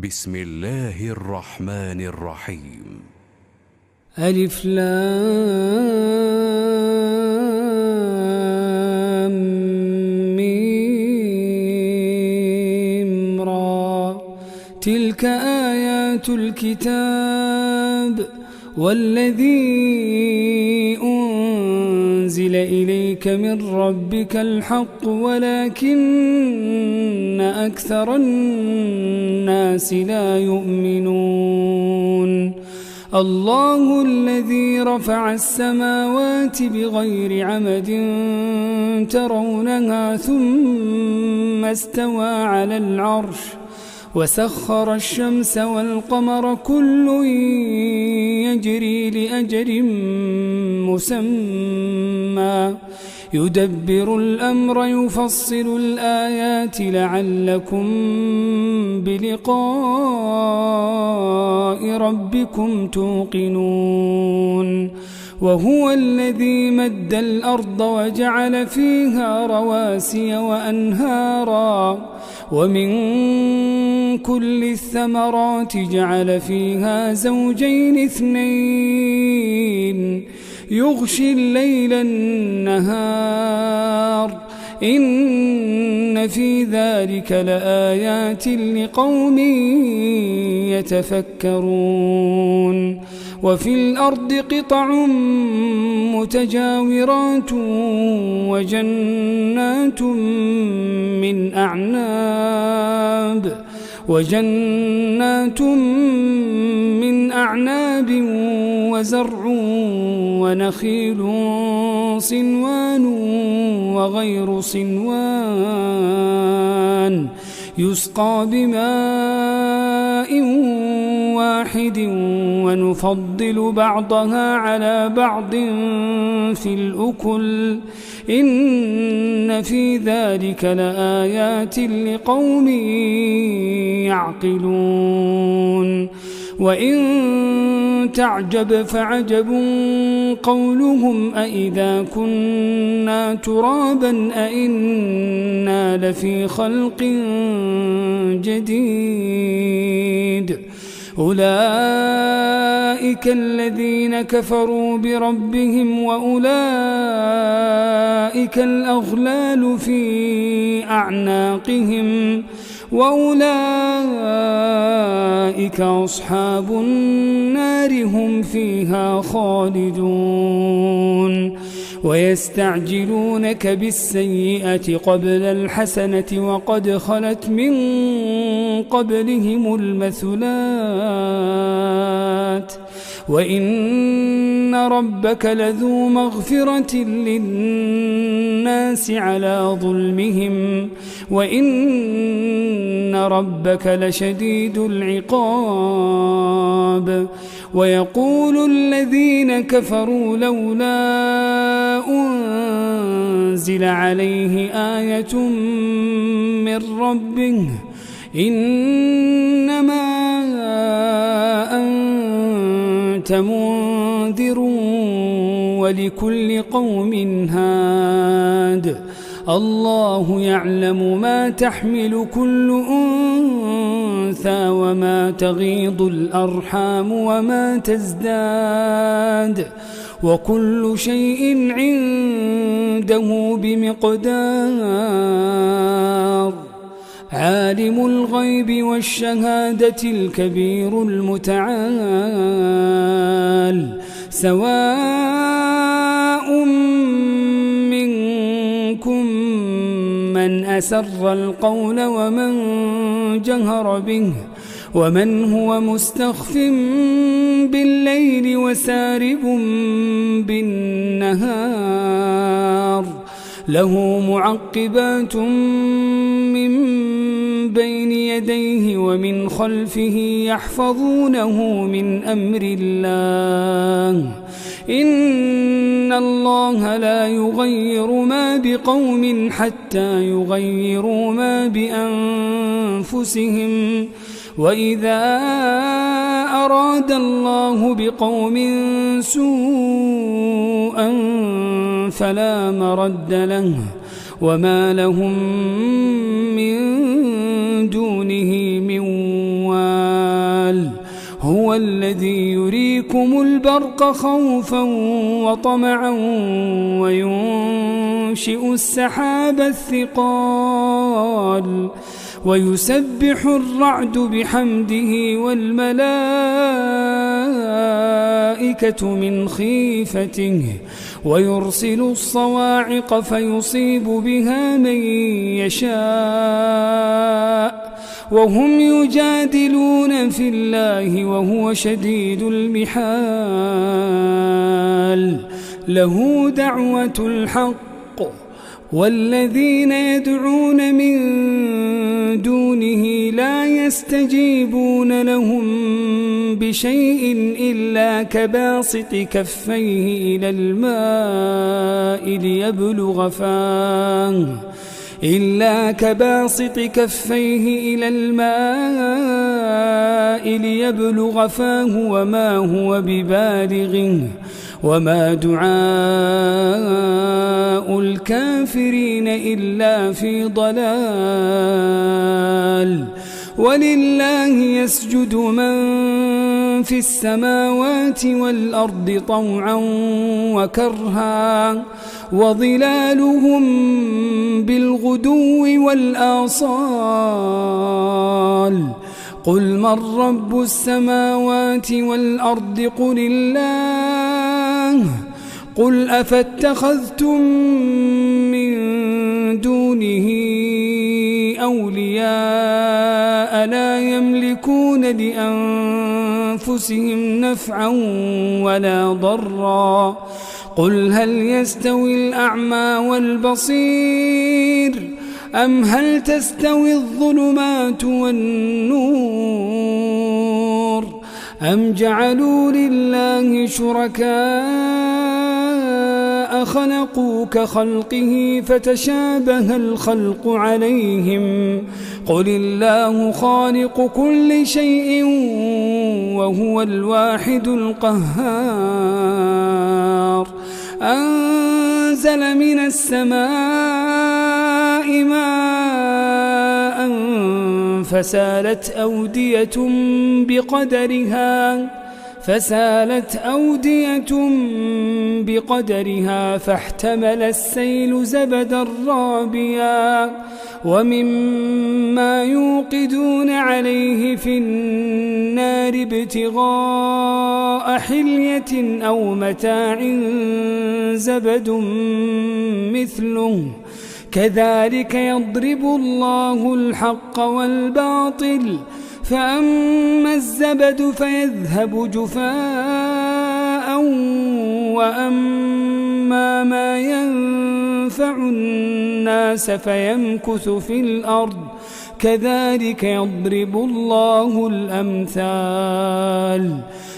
بسم الله الرحمن الرحيم. ألف لام ميم را، تلك آيات الكتاب والذي أنزل إليك من ربك الحق ولكن أكثر الناس لا يؤمنون. الله الذي رفع السماوات بغير عمد ترونها ثم استوى على العرش وسخر الشمس والقمر كل يجري لأجل مسمى يدبر الأمر يفصل الآيات لعلكم بلقاء ربكم توقنون. وهو الذي مد الأرض وجعل فيها رواسي وأنهارا ومن كل الثمرات جعل فيها زوجين اثنين يغشي الليل النهار إن في ذلك لآيات لقوم يتفكرون. وفي الأرض قطع متجاورات وجنات من أعناب وزرع ونخيل صنوان وغير صنوان يسقى بماء واحد ونفضل بعضها على بعض في الأكل إن في ذلك لآيات لقوم يعقلون. وإن تعجب فعجب قولهم أإذا كنا ترابا أإنا لفي خلق جديد أولئك الذين كفروا بربهم وأولئك الأغلال في أعناقهم وأولئك أصحاب النار هم فيها خالدون. ويستعجلونك بالسيئة قبل الحسنة وقد خلت من قبلهم المثلات وإن ربك لذو مغفرة للناس على ظلمهم وإن ربك لشديد العقاب. ويقول الذين كفروا لولا أنزل عليه آية من ربه إنما أنت منذر ولكل قوم هاد الله يعلم ما تحمل كل أنثى وما تغيض الأرحام وما تزداد وكل شيء عنده بمقدار. عالم الغيب والشهادة الكبير المتعال سواء منكم من أسر القول ومن جهر به ومن هو مستخف بالليل وسارب بالنهار له معقبات من بين يديه ومن خلفه يحفظونه من أمر الله إن الله لا يغير ما بقوم حتى يغيروا ما بأنفسهم وإذا أراد الله بقوم سوءا فلا مرد له وما لهم من دونه من وال. هو الذي يريكم البرق خوفا وطمعا وينشئ السحاب الثقال ويسبح الرعد بحمده والملائكة من خيفته ويرسل الصواعق فيصيب بها من يشاء وهم يجادلون في الله وهو شديد المحال له دعوة الحق والذين يدعون من دونه لا يستجيبون لهم بشيء إلا كباسط كفيه إلى الماء ليبلغ فاه وما هو ببالغه وما دعاء الكافرين إلا في ضلال ولله يسجد من في السماوات والأرض طوعا وكرها وظلالهم بالغدو والآصال قل من رب السماوات والأرض قل الله قل أفاتخذتم من دونه أولياء لا يملكون لأنفسهم نفعا ولا ضرا قل هل يستوي الأعمى والبصير أم هل تستوي الظلمات والنور أم جعلوا لله شركاء خلقوا كخلقه فتشابه الخلق عليهم قل الله خالق كل شيء وهو الواحد القهار أنزل من السماء ماء فسالت أودية بقدرها فاحتمل السيل زبدا رابيا ومما يوقدون عليه في النار ابتغاء حلية أو متاع زبد مثله كذلك يضرب الله الحق والباطل فأما الزبد فيذهب جفاء وأما ما ينفع الناس فيمكث في الأرض كذلك يضرب الله الأمثال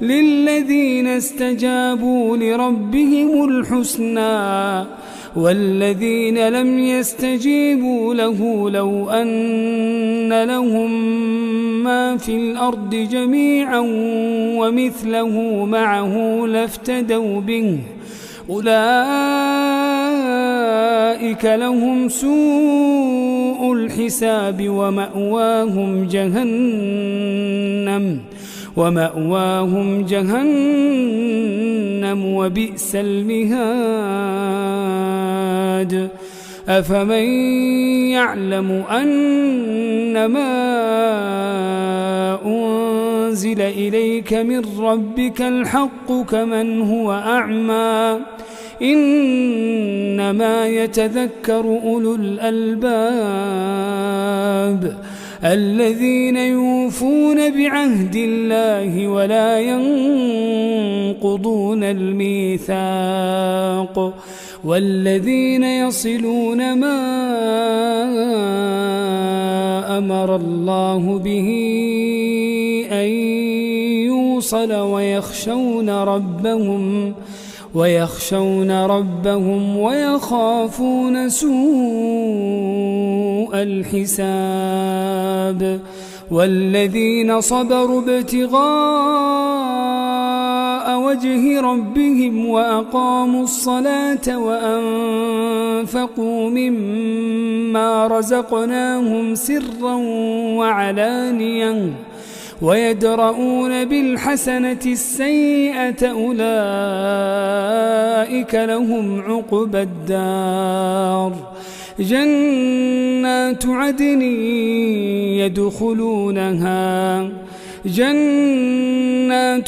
للذين استجابوا لربهم الحسنى والذين لم يستجيبوا له لو أن لهم ما في الأرض جميعا ومثله معه لافتدوا به أولئك لهم سوء الحساب ومأواهم جهنم وبئس المهاد أفمن يعلم أنما أنزل إليك من ربك الحق كمن هو أعمى إنما يتذكر أولو الألباب الذين يوفون بعهد الله ولا ينقضون الميثاق والذين يصلون ما أمر الله به أن يوصل ويخشون ربهم ويخافون سوء الحساب والذين صبروا ابتغاء وجه ربهم وأقاموا الصلاة وأنفقوا مما رزقناهم سرا ويدرؤون بالحسنة السيئة أولئك لهم عقبى الدار جنات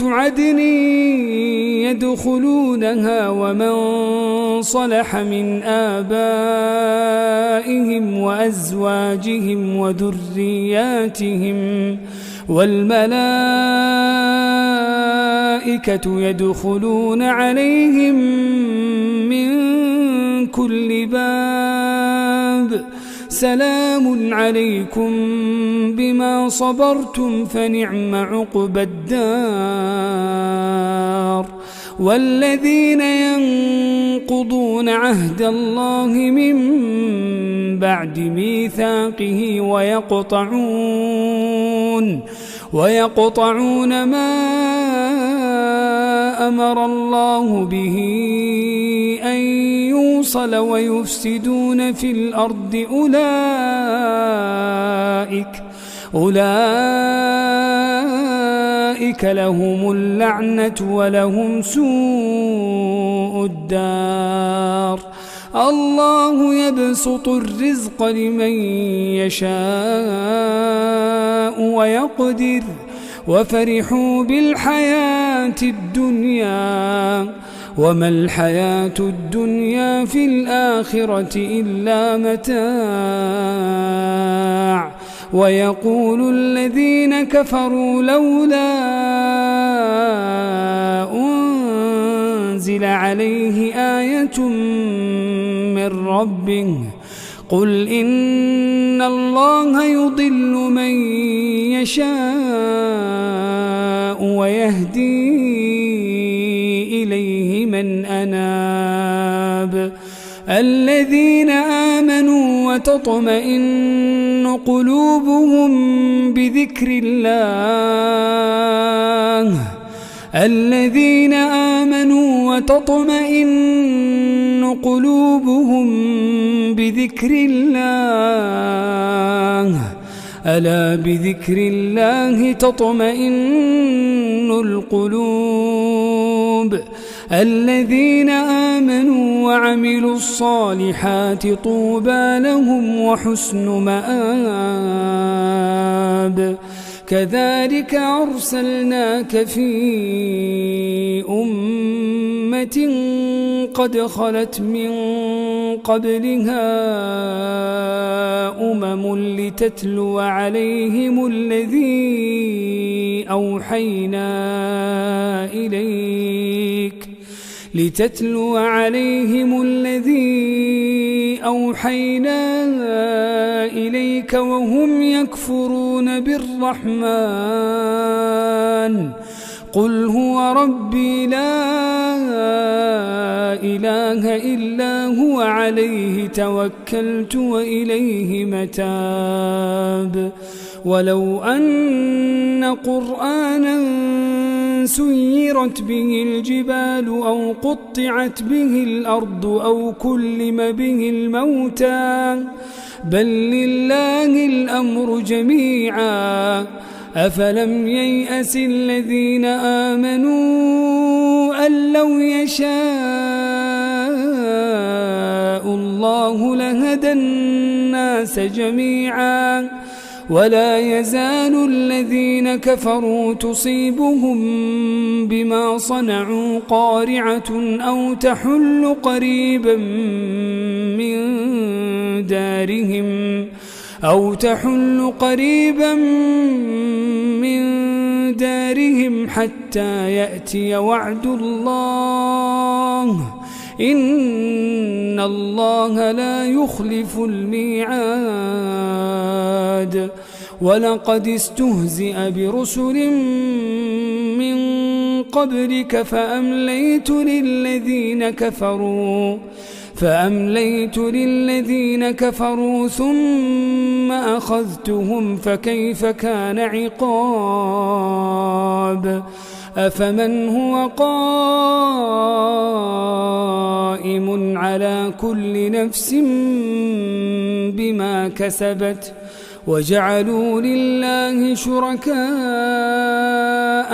عدن يدخلونها ومن صلح من آبائهم وأزواجهم وذرياتهم والملائكة يدخلون عليهم من كل باب سلام عليكم بما صبرتم فنعم عقبى الدار والذين ينقضون عهد الله من بعد ميثاقه ويقطعون ما أمر الله به أن يوصل ويفسدون في الأرض أولئك لهم اللعنة ولهم سوء الدار الله يبسط الرزق لمن يشاء ويقدر وفرحوا بالحياة الدنيا وما الحياة الدنيا في الآخرة إلا متاع ويقول الذين كفروا لولا أنزل عليه آية من ربه قل إن الله يضل من يشاء ويهدي إليه من أناب الذين آمنوا وتطمئن قلوبهم بذكر الله الذين آمنوا وتطمئن قلوبهم بذكر الله ألا بذكر الله تطمئن القلوب الذين آمنوا وعملوا الصالحات طوبى لهم وحسن مآب كذلك أرسلناك في أمة قد خلت من قبلها لتتلو عليهم الذي أوحينا إليك وهم يكفرون بالرحمن قل هو ربي لا إله إلا هو عليه توكلت وإليه متاب ولو أن قرآنا سيرت به الجبال أو قطعت به الأرض أو كلم به الموتى بل لله الأمر جميعا أفلم ييأس الذين آمنوا أن لو يشاء الله لهدى الناس جميعا ولا يزال الذين كفروا تصيبهم بما صنعوا قارعة أو تحل قريبا من دارهم حتى يأتي وعد الله إن الله لا يخلف الميعاد ولقد استهزئ برسل من قبلك فأمليت للذين كفروا ثم أخذتهم فكيف كان عقاب أفمن هو قائم على كل نفس بما كسبت وجعلوا لله شركاء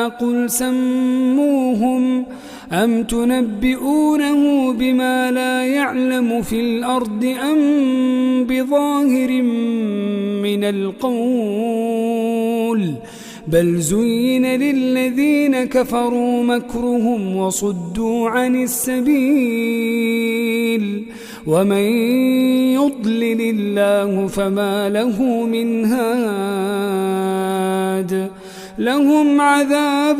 قل سموهم أم تنبئونه بما لا يعلم في الأرض أم بظاهر من القول بل زين للذين كفروا مكرهم وصدوا عن السبيل ومن يضلل الله فما له من هاد لهم عذاب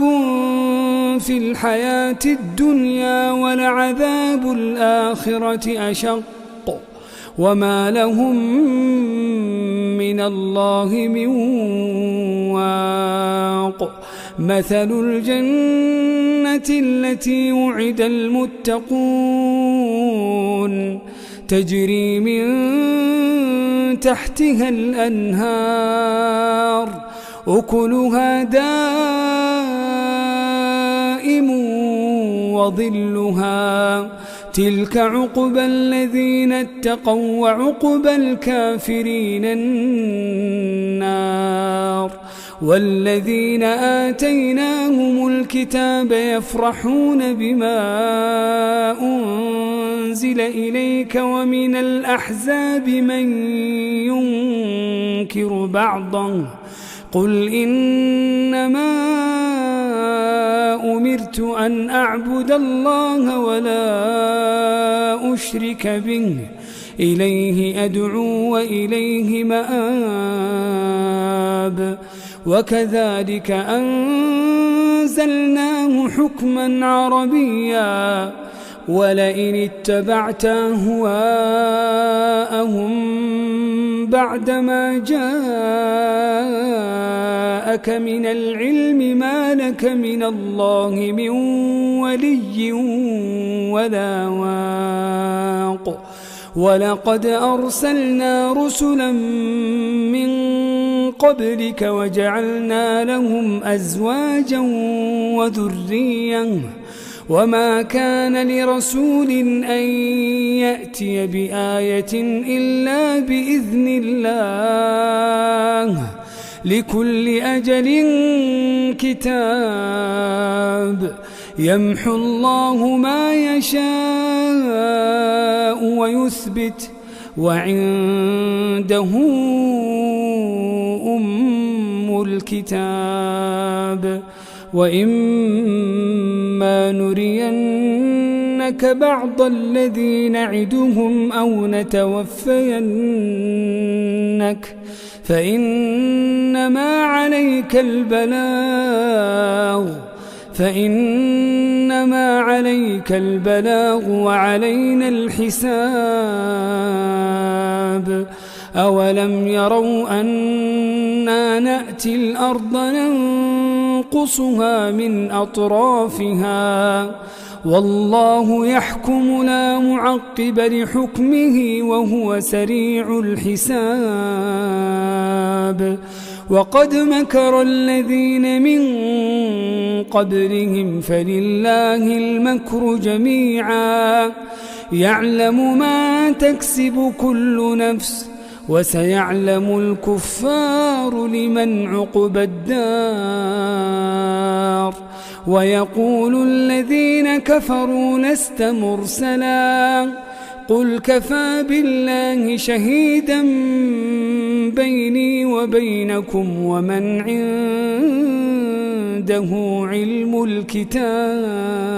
في الحياة الدنيا ولعذاب الآخرة أشق وما لهم من الله من واق مثل الجنة التي وعد المتقون تجري من تحتها الأنهار أكلها دائم وظلها تلك عقبى الذين اتقوا وعقبى الكافرين النار والذين آتيناهم الكتاب يفرحون بما أنزل إليك ومن الأحزاب من ينكر بعضه قل إنما أمرت أن أعبد الله ولا أشرك به إليه أدعو وإليه مآب وكذلك أنزلناه حكما عربيا ولئن اتبعت أهواءهم بعدما جاءك من العلم ما لك من الله من ولي ولا واق ولقد أرسلنا رسلا من قبلك وجعلنا لهم أزواجا وذرية وما كان لرسول أن يأتي بآية إلا بإذن الله لكل أجل كتاب يمحو الله ما يشاء ويثبت وعنده أم الكتاب وإما نرينك بعض الذي نعدهم أو نتوفينك فإنما عليك البلاغ وعلينا الحساب أولم يروا أنا نأتي الأرض ننقصها من أطرافها والله يحكم لا معقب لحكمه وهو سريع الحساب وقد مكر الذين من قبلهم فلله المكر جميعا يعلم ما تكسب كل نفس وسيعلم الكفار لمن عقبى الدار ويقول الذين كفروا لست مرسلا قل كفى بالله شهيدا بيني وبينكم ومن عنده علم الكتاب